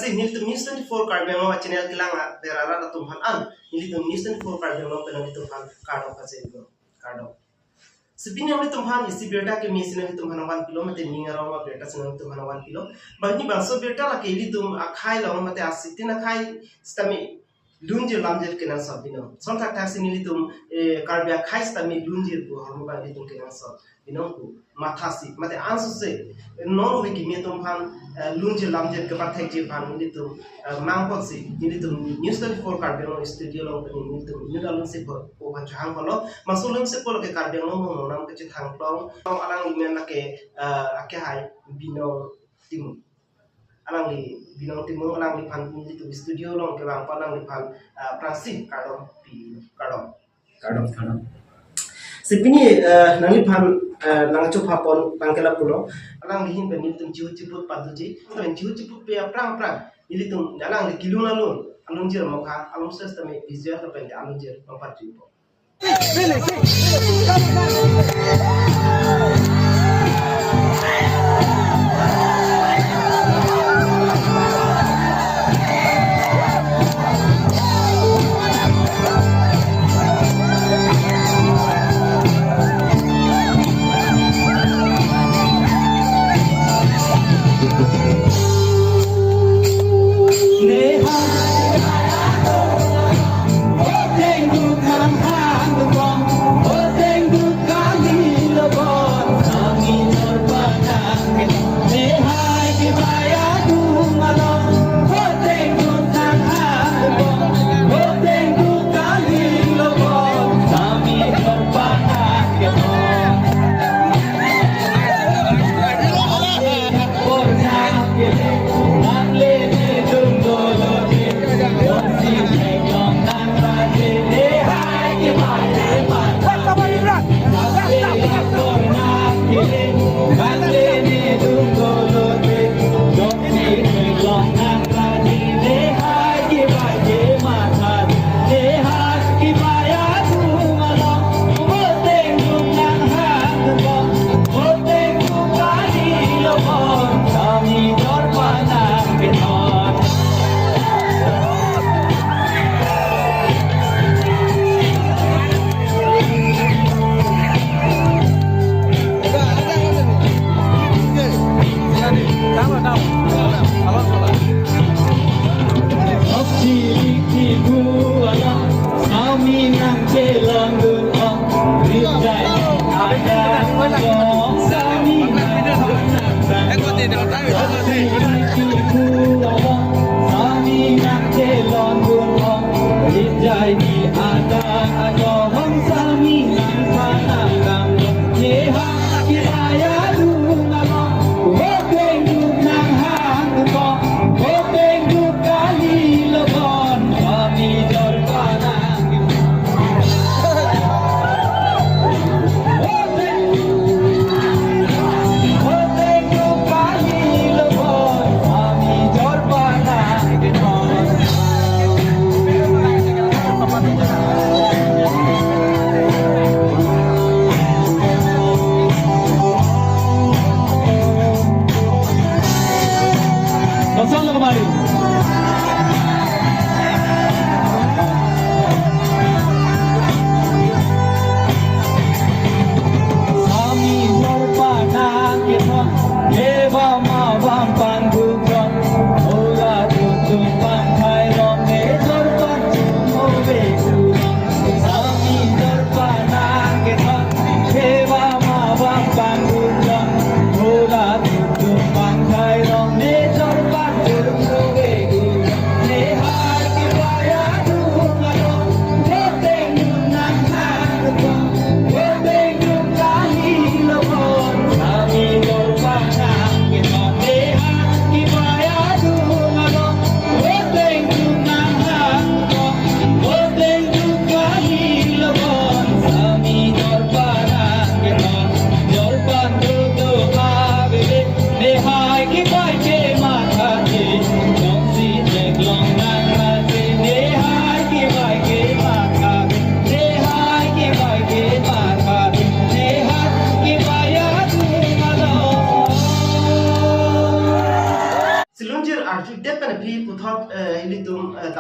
prasih nilitum news 24 karbeng channel kilang berara tumhan an nilitum news 24 karbeng penang tumhan kardok kajen kardok sebini ang tumhan isi berta ke misin tumhan 1 kilo mate ningarong berta senang tumhan 1 kilo bani bangso berta la ke litum akhai law mate asitin akhai stami lunjir lamjir kenan sabino sontak taksi nilitum karbia khai stami lunjir bu hamu ba litum kenan sab binongku mathasi mate ansu se non wiki metum phan lunjir lamjir ke pathek je phan nilitum mangpot si nilitum news 24 karbia studio long pani nilitum nidalun se ko ban chang palo masulun se ko ke karbia long mo nam ke thang plong alang imen la ke ake hai bino tim alang li binong timu alang li pan nilitum studio long ke bang palang li pan prasih kadom sebini nang pan nang coba pon bangkela pulo alang lihin benilitum jiu ciput paduji ben jiu ciput pe prang nilitum alang li kilung alun alunjir moka alun sistem visual to ben alunjir empat ribu Apa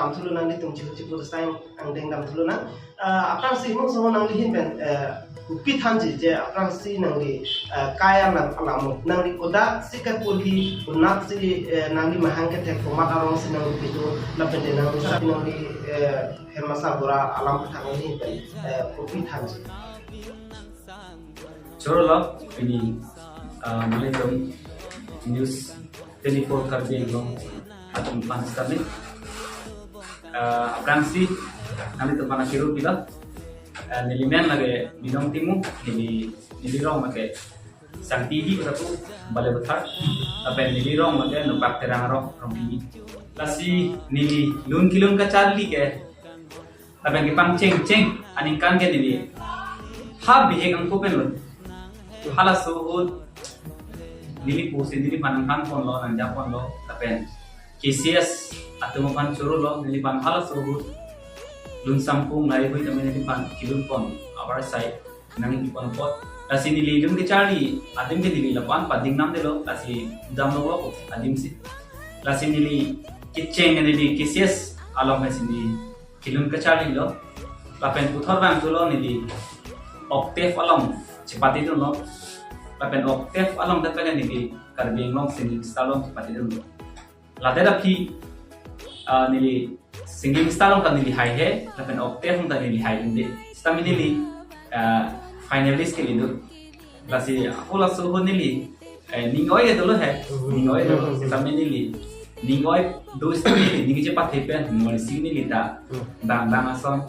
dam thulu nang li tum chi chi pu stang ang deng dam thulu nang aprang si mong so nang li hin ben pi tham ji je aprang si nang li kaya alam nang li oda si ka pul hi unat si nang li mahang ke tek ko makarong si nang li tu la ben de nang li sa nang li hermasa bora alam thang li ben pi tham ji Chorolo ini Malaysian news 24 karbi long atum panstar ni Fransi kami tu mana kiru kita nilimen lagi minum timu nilirong make sang TV kita tu balai besar tapi nilirong make nampak terang rong TV kasi nili lun kilun ka charli ke tapi kipang ceng aningkan ke nili hab bihe kang kupen lo hala suhud nili pusi nili panangkan pon lo nang japon lo tapi KCS atau mapan curu lo nili pan hala suhud lun sampung lai hui tamen nili pan kilun pon our side nang ipon pot kasi nili lun ke cari adim ke nili lapan pading nam de lo kasi dam lo ko adim si kasi nili kitcheng nili KCS along hai sini kilun ke cari lo lapen puthor bang tu lo nili octave along cepat itu lo lapen octave along tapi kan nili karbing long singing style cepat itu lo late dapi nili singing style kan nili high he lapen octave kan nili high inde stami nili finalist ke lidu lasi aku langsung nili ningoi itu lo he ningoi itu stami nili ningoi do stami nili ningi cepat hepen ningoi sing nili ta bang asam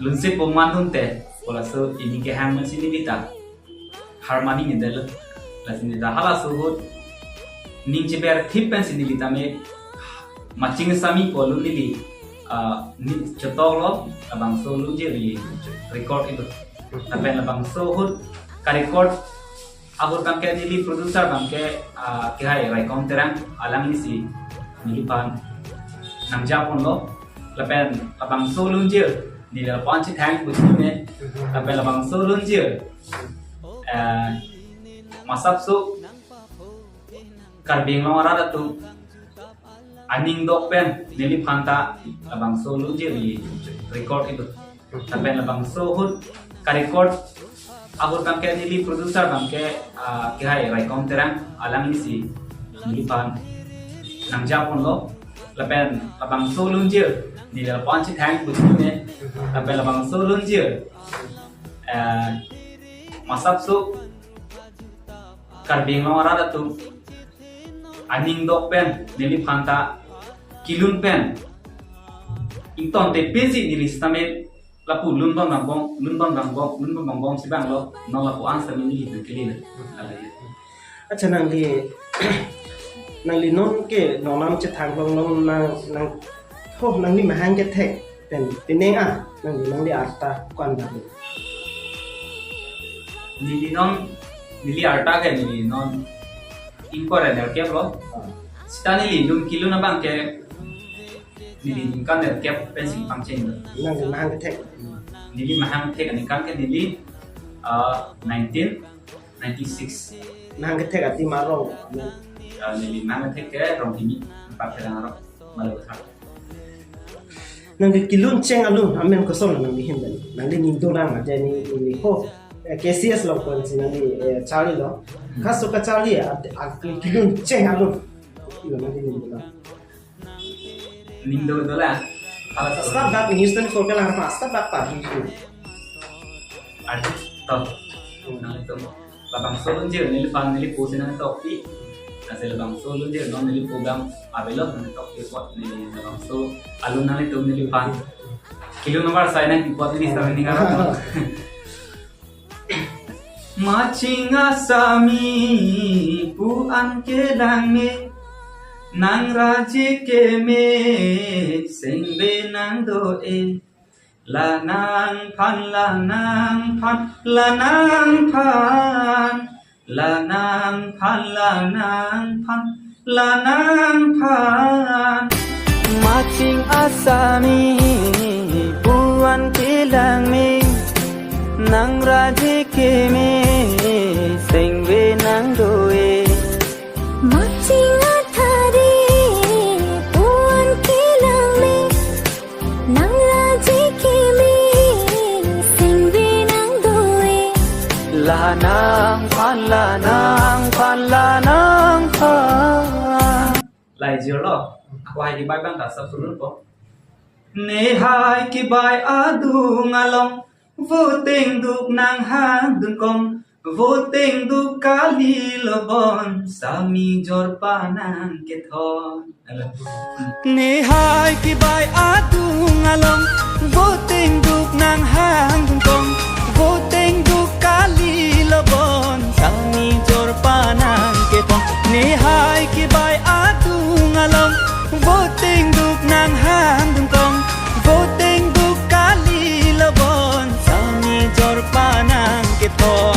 lunsi pemantun teh pola so ini ke hang masih ni kita harmoni ni dal la sini dah hala suhut ning ceber thipen sini kita me matching sami polu ni ni cetok lo abang so lu je li record itu tapi abang so hut ka record abur bang ke ni producer bang ke hai rai terang alang ni si ni pan nang japon lo lapen abang so lu je di dalam panci tank begini, tapi labang solun je, masap su, karbing orang ada tu, aning dopen, nili panta, labang solun je di record itu, tapi labang sohut, record, aku bangke nili producer bangke, kihai raikon terang, alang isi, nili pan, nang japon lo, lapen labang solun je. Di dalam panci tank begini, tapi labang solun je, masap su, karbing orang ada tu, aning dopen, nili panta, kilun pen, inton te pesi nili stamen, lapu lundon bangbong si bang lo, nol lapu answer nili itu kelina. Acha nang li non ke nonam che thang long nang oh nang li mahang ke tek dan pineng nang li arta kwan da nili arta ke nili non impor ada ke lo sita nili lum kilo na bang ke nili kan ada ke pensi pangceng nang li mahang ke tek nili mahang tek ani kan ke nili 1996 mahang ke tek ati marong nili mahang tek ke rong ini empat terang ro malu besar nang di kilun ceng alun amen kosong nang di hindan nang di nindo nang aja ni ho KCS lo kon si nang di Charlie lo kaso ka Charlie kilun ceng alun ilo nang di nindo dola ala start back news 24 ka lang pa start back pa artis to nang itu labang solun je nili pan nili pusin nang topi nasi labang solun je non nili program abelot nang topi buat nili labang so alun nang itu nili pan kilo nomor saya nang buat ini sama ni kan macing asami puan ke langme nang raji ke me sengbe nang doe lanang pan lanang pan lanang pan lanang pan lanang pan lanang pan macing asami buan kilang me nang raji ke me sengbe nang doe macing athari buan kilang lanang pan lanang pan lanang pan. Lai jiu lo, aku hai di bai bang tak sab sulun po. Ne hai ki bai adu ngalong, vô tình đục nàng hang đừng công, vô tình đục kali lobon, sa mi jor pa nang ke thon. Ne hai ki bai adu ngalong, vô tình đục nàng hang đừng công, vô tình đục kali lobon, sa mi jor pa nang ke thon. Ne hai ki bai adu ngalong, vô tình đục nàng hang đừng công, vô tình đục kali lobon, sa mi jor pa nang ke thon.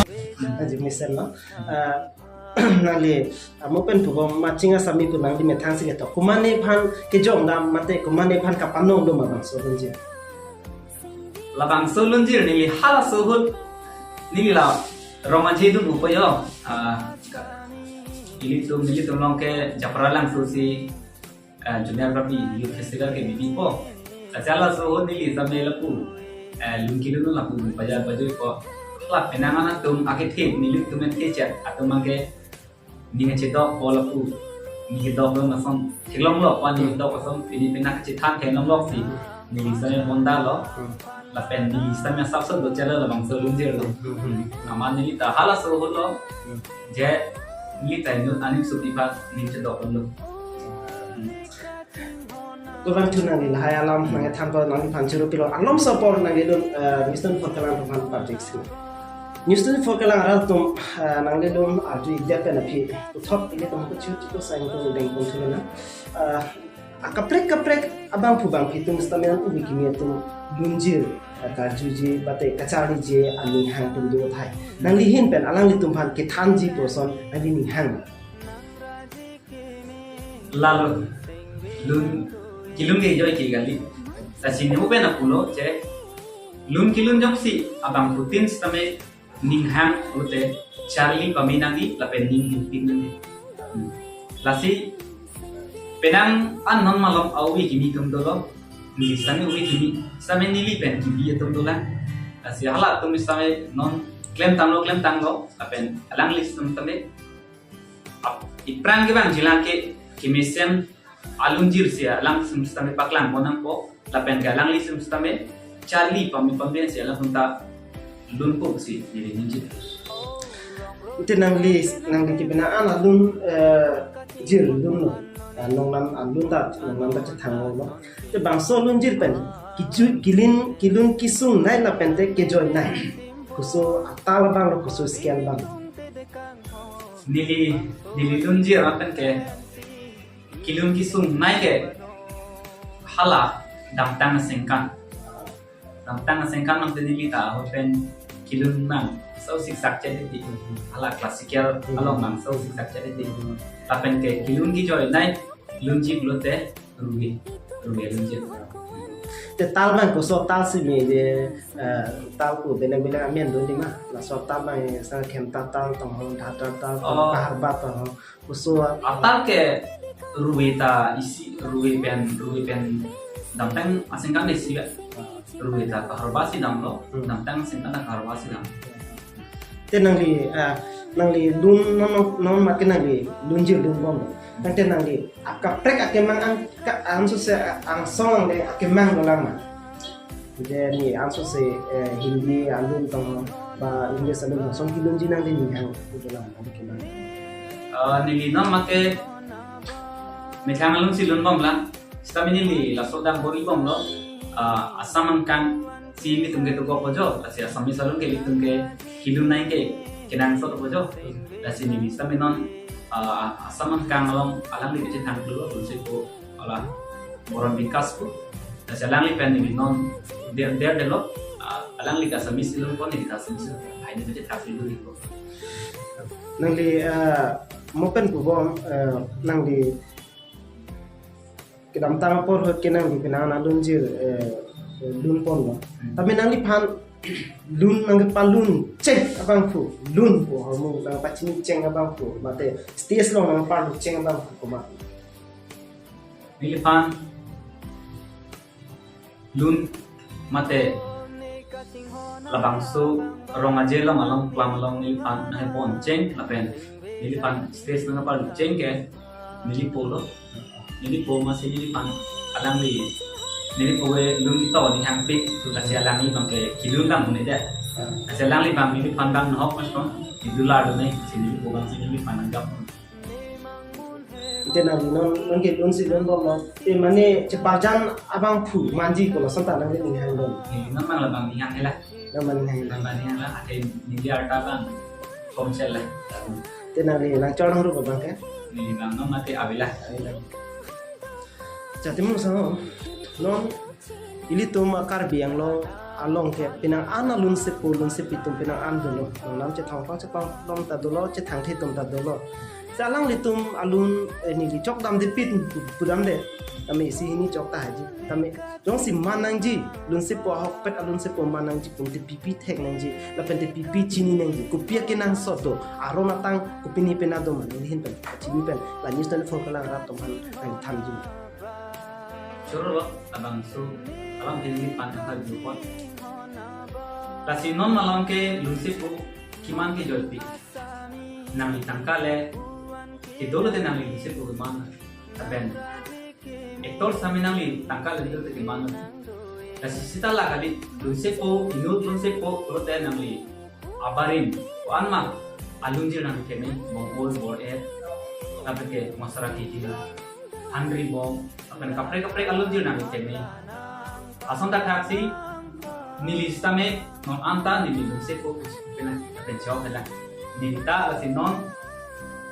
Aji misal no. Nangli mo pen pugo machinga sami pu nangli methang sing to kumane phan ke jong dam mate kumane phan kapanong do mabang so bunji. Labang sulun jir nili hala suhul nili la romanji dun upayo. Nili tum long ke japralang susi junior rabi youth festival ke bibi po. Acala suhul nili samela pu lungki dun la pu upaya baju ko. Klap penangan tum akit hit nili tum teacher atau mangke ninga cedok bola pu ni dok lo masam thilong lo pani dok masam ini penak citan thelong lo si nili saya honda lo la pen nili saya sabse do chala la bang sulun jir lo nama nili ta hala suhul lo je nili ta nu anim supipa ni cedok lo Kurang tu nangli lahai alam nangai tham ko nangli phan churu pilo alom support nangli don Houston for kalang phan project school Houston for kalang aral tum nangli don adu idya pe na phi uthop ile tum ko chu ko sain ko deng ko thuna kaprek abang phubang phi tum stamen ubi kimi tum lunjir ka juji bate kachari je ani hang tum do thai nangli hin pen alang li tum phan ke than ji person nangli ni hang lalu lun kilun ke joy ki gali sa sini ube na pulo je lun kilun jom si abang putin stame ning hang ute charlie paminangi la pen ning putin nangi lasi penang an non malom awi kimi tum dolo ni sami uwi kimi same nili pen kimi tum dola lasi hala tum same non klem tanglo la pen alang list tum tame iprang ke bang jilang ke kimisen alunjir sia lang semstame paklang bonang po lapen galang li semstame charlie pamben sia lang punta lunpo si diri ninjit ite nangli kibinaan alun jir lun no nong nam alun ta nong nam ta thang no te bangso lun jir pen kilun kisung nai la pen te ke joy nai kuso atala bang lo kuso scan bang nili lun jir apen ke kilun kisung nai ke hala damtang sengkan nang tadi kita hopen kilun nang so siksak jadi di hala klasikal along nang so siksak jadi di tapen ke kilun ki joy nai lunji blote rugi lunji te tal bang kuso tal si me de tal ku benang amen do ni ma la so tal bang sa kem tal tong hon tal ka harba to kuso atal ke ruweta isi ruwe pen damtang asingkan desi ga ruweta kaharbasi dam lo damtang asingkan kaharbasi dam te nangli lun non makin nangli lunjir lun bom nanti nangli akaprek akemang ang se ang song le akemang lama jadi ni ang se hindi alun tong ba English alun song kilun jinang ni hang utulang akemang nilinom make methang alun silun bom la stamini li la sodang bori bom lo asamang kan si mi tumge to go pojo asi asami salun ke li tumge kilun nai ke kenang so to pojo asi ni staminon asamang kan along alang li ke thang dulu tulsi ko ala moron bikas ko asi alang li pen ni non der de lo alang li ka sami silun ko ni ka sami silun ai ni ke thang dulu ko nangli mopen ku bom nangli kedam tang por kenang di kenang alun jir lun pon lo tapi nangli pan lun nang palun ceng abang fu lun po hamu nang pacini ceng abang fu mate sties lo nang palu ceng abang fu kuma nilipan lun mate labang su rong aje la malong klam long nilipan na pon cheng lapen nilipan space na pal cheng ke nilipo lo nilipo masih nilipan alang li nilipo we lung kita ni hang pik tu kasih alang li bang ke kilung dam ni dah kasih alang li bang nilipan dam hok mas kon idular do ni sini nilipo bang sini nilipan anggap Iten ali non ke lun si lun bom mane cepajan abang pu manji ko santa nang ni hang don ni namang labang ni hang lah naman hang labang ni hang lah ada ni arta bang komsel lah iten ali nang chorang ru bang ke ni bang no mate abilah jadi mo sa non ili tum akar biang lo along ke pinang ana lun se pitum pinang an dolo nam che thong pa che pang nom ta dolo che thang the tum ta dolo salang litum alun ni li chok dam de pit pudam de tami si ni chok ta haji tami jong si manang ji lun se po hok pet alun se po manang ji pun te pipi thek nang ji la pen te pipi chini nang ji ku pia ke nang so do aro na tang ku pini pena do man ni hin pen chini pen la ni stan fo kala rap tom han nang tham ji Choro abang su alam ini panjang hal jupon. Kasi non malam ke lusipu kiman ke jolpi. Nang itangkale idolo de nang lusipu kiman taben. Ektor sami nang tangkale idolo de kiman. Kasi sita la kali lusipu inut lusipu rote nang abarin anma alunjir nang kemi bongol bor tapi ke masyarakat itu Andri bom akan kapre alun jir nami temi asam tak taksi nilista me non anta nilin se ko pena atención hela nilita asi non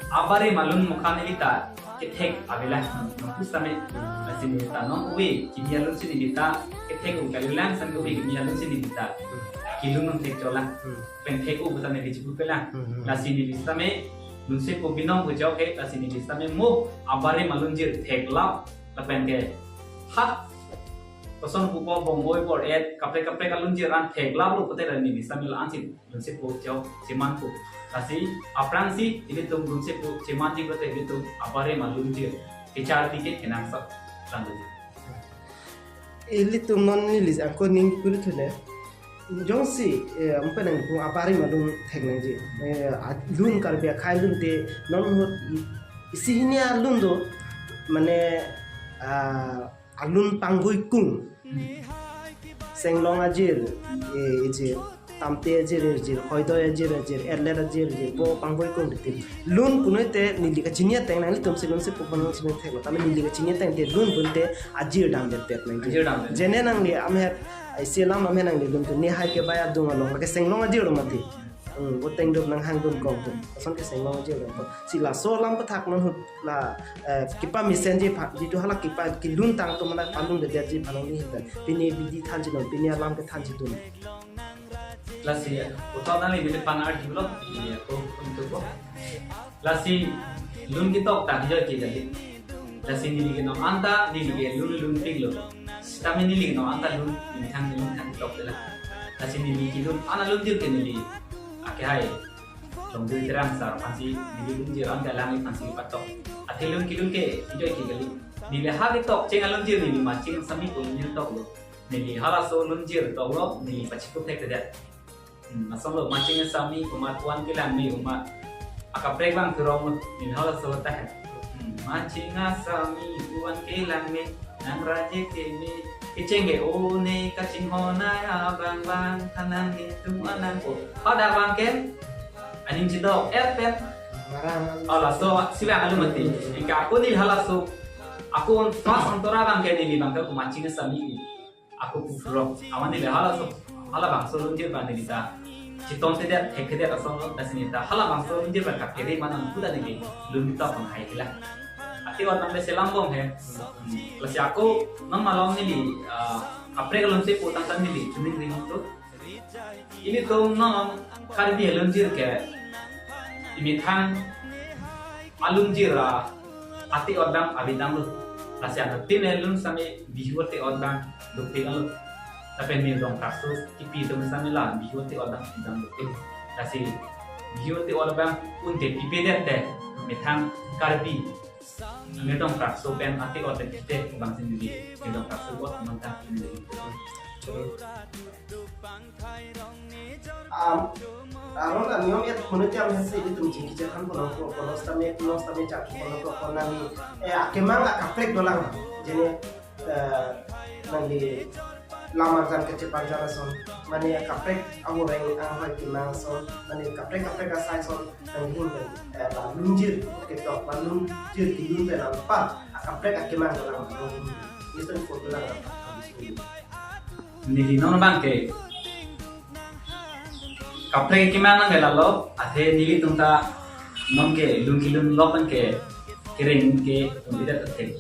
abare malun mukha nilita kethek avela non pustame asi nilita non uwe kimialun si nilita kethek ukalilang san uwe kimialun si nilita kilun non tek chola pen thek u butane bichu pela lasi nilista me Lunse ko binong bujau ke asini lista me mo abare malunjir thekla lapen ke ha koson pupo bongoi por kapre kalunjir ran thekla lu pote rani lista me lansi lunse ko jau ciman ko kasi aprang si ini tum lunse ko ciman ji pote ini tum abare malunjir kichar dike kenang sa landu ili tum non ni lis ko ning pul thule jong si ampenang pung apari malung theknang ji lun karbia khai lun te non hot isihinia lun do mane alun panggoi kung senglong ajir je tamte ajir hoido ajir erler ajir bo panggoi kung de lun punoite nili ka chinia teng nang tum se lun se pupanong se theklo tame nili ka chinia teng de lun bunte ajir dam de pet nang jene nang li amhe ai lam ame nang dilum tu ni hai ke baya dung along ke senglong aji ro mati bo teng dum nang hang dum kong ason ke senglong aji ro si la so lam pathak non hut la kipa misen je ji tu hala kipa ki lun tang to mana pandung de ji phanong ni hitan pini bidi than ji non pini alam ke than ji tu lasi utana li bile panar di blok ni ko untuk ko lasi lun kitok tak jo ki jadi lasi ni no anta ni lun piglo kami nili no anta lun ini kan top lah kasi nili kilun ana lun dir ke nili ake hai trong dir terang sar pansi nili lun dir anta langi pansi patok ate lun kilun ke ijo ki gali nili ha ke tok ceng lun dir nili macing sami ko nili tok lo nili hala so lun dir tok lo nili pachiku tek de asal lo macing sami ko matuan ke lang ni uma aka prek bang turong nili hala so tah macing sami tuan ke lang ni nang raje kemi kicenge one kacing hona abang bang kanang itu anang ko pada bang ken aning cidok pet ala so siwa alu mati ika aku ni hala so aku pas antora bang ken ni bang ko macing sami aku pufro awan ni hala so hala bang so lunjir bang ni ta citon te der ek der asong dasini ta hala bang so lunjir bang ka kere mana kuda ni lunta pang hai lah ati orang nambe selambong he lasi aku nang malam ni apre kalau se potang tan ni cumin ring tu ini tu nang karbi lunjir ke ini thang alunjir ati orang abidang lu lasi anu tin elun sami bihuate orang dukti lu tapi ni dong kasus kipi tu sami lah bihuate orang abidang dukti lasi bihuate orang unte pipi deh mithang karbi ngedong prakso pen ati otek kita bang sendiri ngedong prakso buat mantap sendiri aron an yom et kono tiam hase di tum jing kicer kan kono stame cak kono nani akemang akaprek dolang jene nani lamar jan kecepan jara son mane akaprek awo reng ang kimang son mane kaprek asai son nang hin la lunjir ketok lunjir dilun pe lampa akaprek akemang dolang itu foto dolang Nili nono bangke kapre ki mana ke lalo ate nili tunta non ke lungkilun lopan ke kering ke tidak tek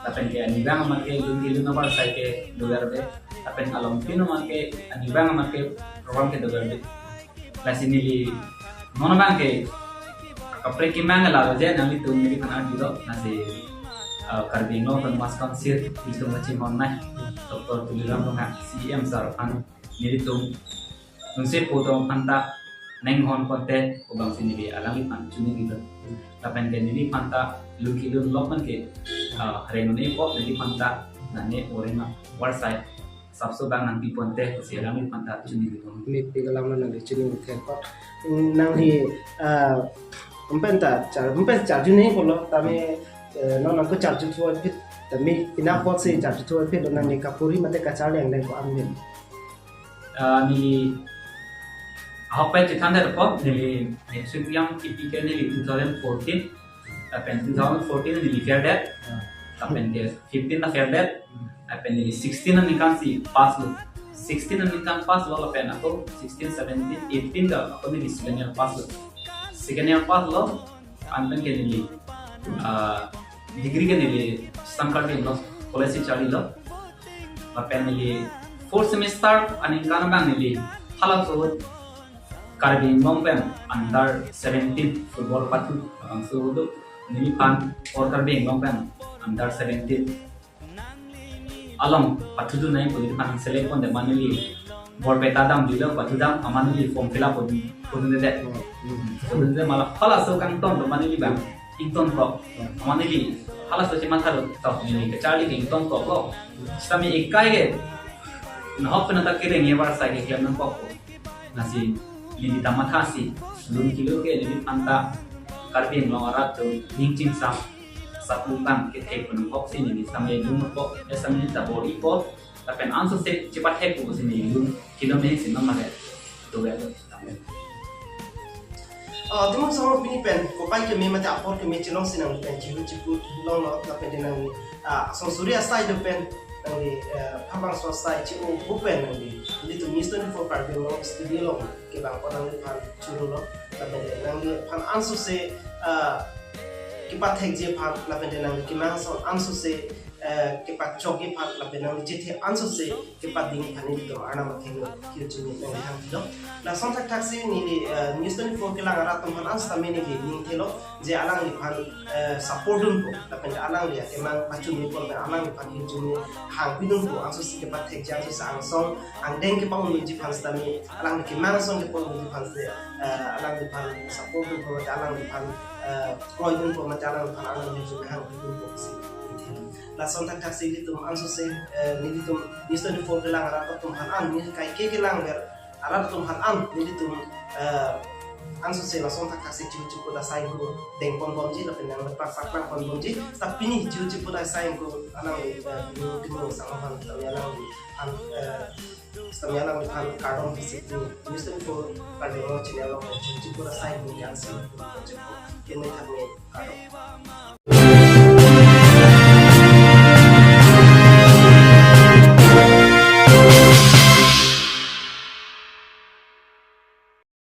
tapen ke anibang man ke lungkilun nomor sai ke lugar be tapen alom pino man ke anibang man ke program ke lugar be lasi nili nono bangke kapre ki mana lalo je nali tu nili kana dilo nasi karbino kan mas konsir itu macam mana doktor tuliram dengan CM Sarpan nili tu Nungsi foto panta nenghon konten ubang sini di alami pan cuni gitu. Tapi kan ini panta lukilun lokman ke renone kok jadi panta nane orena website sabso bang nanti ponte si alami panta cuni gitu. Ini pengalaman nang cuni gitu kok. Nang hi mpen charge ni kalau tapi nang ko charge tuh fit tapi ina pot si charge tuh fit nang ni kapuri mate kacau yang ko amin. Ni apa yang kita lihat apa dari yang tipikal dari 2014, tapi 2014 dari fair debt, tapi dari 15 na fair debt, tapi dari 16 na nikah si pass lo, 16 na nikah pass lo, tapi aku 16, 17, 18 ka aku dari second year pass lo, anten ke dari degree ke dari sangkar di lo, college cari lo, tapi dari 4 semester anikah nambang dari halal so Karbin Mongpen under 17 football patu ang sudo nilipan or Karbin Mongpen under 17 along patu do nai pudi pan select on the manili bor petadam dilo patu dam amanili form fill up pudi de mala hala so kan ton do manili bang ington ko amanili hala so cima tharo to nili ke charli ke ington ko lo sami ikai ge na hopna ta kireng yebar sa ke kiam nan ko nasi Lili tamatasi, belum kilo ke lili panta karbin longarat tu ningcing sam sapukan ke penumpok sini sampai dulu kok sampai tabori kok tapi ansur se cepat heku sini dulu kilo ni sini nama ke tu ya Timur sama bini pen, kopai ke me mata apor ke me cilong sinang pen cipu long lo tapi dengan asal surya side pen nanti pambang swasta cipu bupen nanti itu Mister for Karbin lo studio lo ke bang orang pan curu lo tapi nanti pan ansur se kipat hek je pan tapi nanti kimang so ansur se kipat choki pan tapi nanti cete ansur se kipat ding pan itu ana makelo kira cumi nanti ham lo la sontak taksi ni Mister for kelang ratum pan ansur tapi ni ning telo je alang ni pan supportun ko tapi alang dia kemang pacun ni pun alang ni pan cumi hang pinun ko ansur se kipat hek je ansur se angsong ang deng ke pang ni pan stami alang ke mang song ke pang ni pan se alang ni pan supportun ko alang ni pan koidun ko alang pan alang ni juga hang pinun ko si la sontak taksi itu ansur se ni itu Mister for kelang ratum pan an ni kai ke kelang ber arat tum han an ni tum ansur se la sontak taksi cipu da sai ko deng pon bonji la penang lepas saklang pon bonji tapi ni cipu da sai ko alang ni sama han alang an Stamina with Han Cardon visit to Mr. for Cardinal Channel of Chico Sai Bunyan Sim. You may have made Cardon.